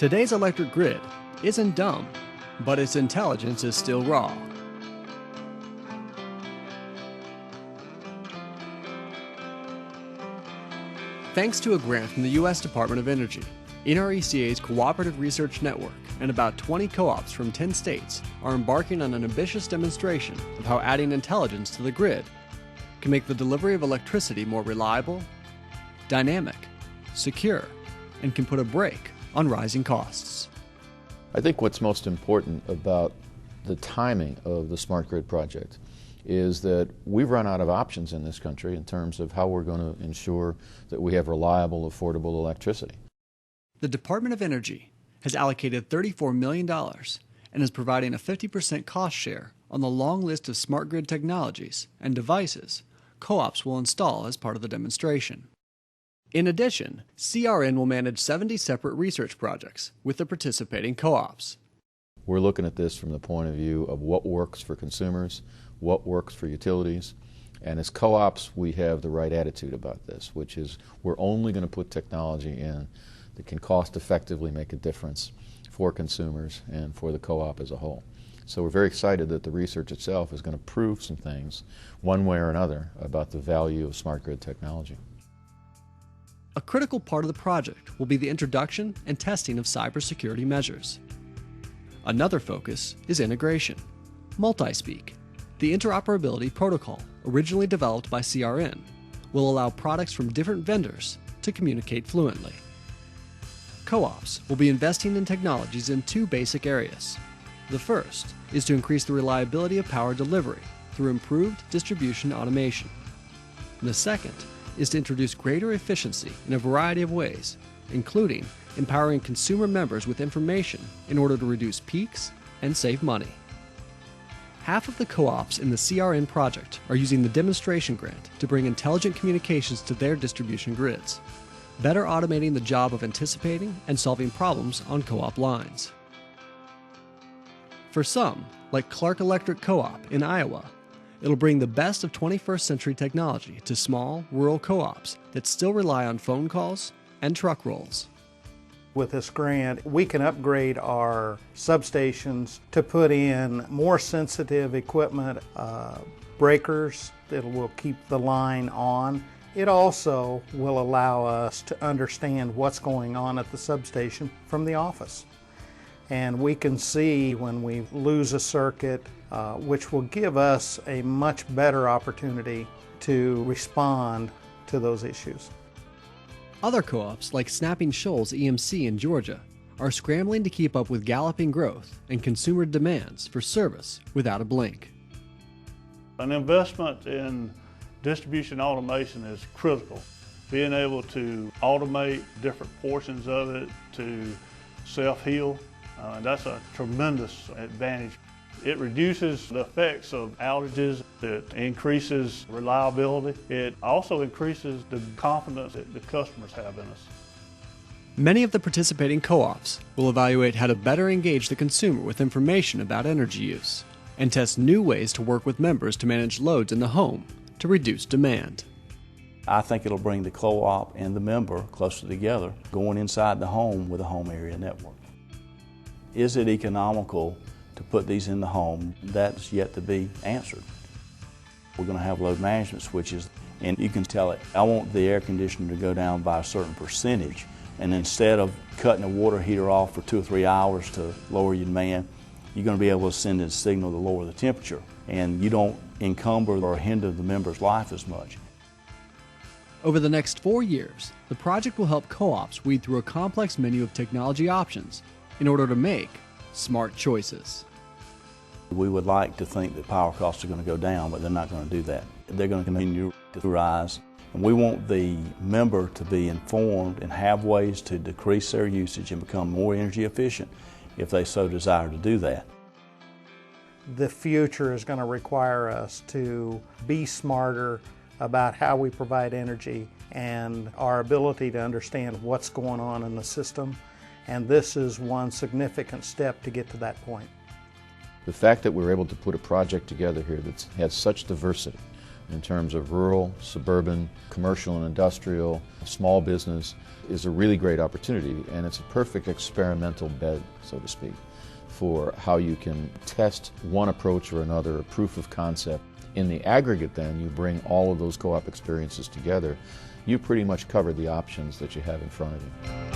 Today's electric grid isn't dumb, but its intelligence is still raw. Thanks to a grant from the U.S. Department of Energy, NRECA's Cooperative Research Network and about 20 co-ops from 10 states are embarking on an ambitious demonstration of how adding intelligence to the grid can make the delivery of electricity more reliable, dynamic, secure, and can put a brake on rising costs. I think what's most important about the timing of the Smart Grid project is that we've run out of options in this country in terms of how we're going to ensure that we have reliable, affordable electricity. The Department of Energy has allocated $34 million and is providing a 50% cost share on the long list of smart grid technologies and devices co-ops will install as part of the demonstration. In addition, CRN will manage 70 separate research projects with the participating co-ops. We're looking at this from the point of view of what works for consumers, what works for utilities, and as co-ops we have the right attitude about this, which is we're only going to put technology in that can cost effectively make a difference for consumers and for the co-op as a whole. So we're very excited that the research itself is going to prove some things one way or another about the value of smart grid technology. A critical part of the project will be the introduction and testing of cybersecurity measures. Another focus is integration. Multispeak, the interoperability protocol originally developed by CRN, will allow products from different vendors to communicate fluently. Co-ops will be investing in technologies in two basic areas. The first is to increase the reliability of power delivery through improved distribution automation. And the second is to introduce greater efficiency in a variety of ways, including empowering consumer members with information in order to reduce peaks and save money. Half of the co-ops in the CRN project are using the demonstration grant to bring intelligent communications to their distribution grids, better automating the job of anticipating and solving problems on co-op lines. For some, like Clark Electric Co-op in Iowa, it'll bring the best of 21st century technology to small, rural co-ops that still rely on phone calls and truck rolls. With this grant, we can upgrade our substations to put in more sensitive equipment, breakers that will keep the line on. It also will allow us to understand what's going on at the substation from the office. And we can see when we lose a circuit, which will give us a much better opportunity to respond to those issues. Other co-ops, like Snapping Shoals EMC in Georgia, are scrambling to keep up with galloping growth and consumer demands for service without a blink. An investment in distribution automation is critical. Being able to automate different portions of it to self-heal, that's a tremendous advantage. It reduces the effects of outages, it increases reliability, it also increases the confidence that the customers have in us. Many of the participating co-ops will evaluate how to better engage the consumer with information about energy use and test new ways to work with members to manage loads in the home to reduce demand. I think it'll bring the co-op and the member closer together, going inside the home with a home area network. Is it economical to put these in the home? That's yet to be answered. We're going to have load management switches, and you can tell it, I want the air conditioner to go down by a certain percentage, and instead of cutting a water heater off for 2 or 3 hours to lower your demand, you're going to be able to send a signal to lower the temperature, and you don't encumber or hinder the member's life as much. Over the next 4 years, the project will help co-ops weed through a complex menu of technology options in order to make smart choices. We would like to think that power costs are going to go down, but they're not going to do that. They're going to continue to rise, and we want the member to be informed and have ways to decrease their usage and become more energy efficient if they so desire to do that. The future is going to require us to be smarter about how we provide energy and our ability to understand what's going on in the system. And this is one significant step to get to that point. The fact that we're able to put a project together here that has such diversity in terms of rural, suburban, commercial and industrial, small business, is a really great opportunity, and it's a perfect experimental bed, so to speak, for how you can test one approach or another, a proof of concept. In the aggregate then, you bring all of those co-op experiences together, you pretty much cover the options that you have in front of you.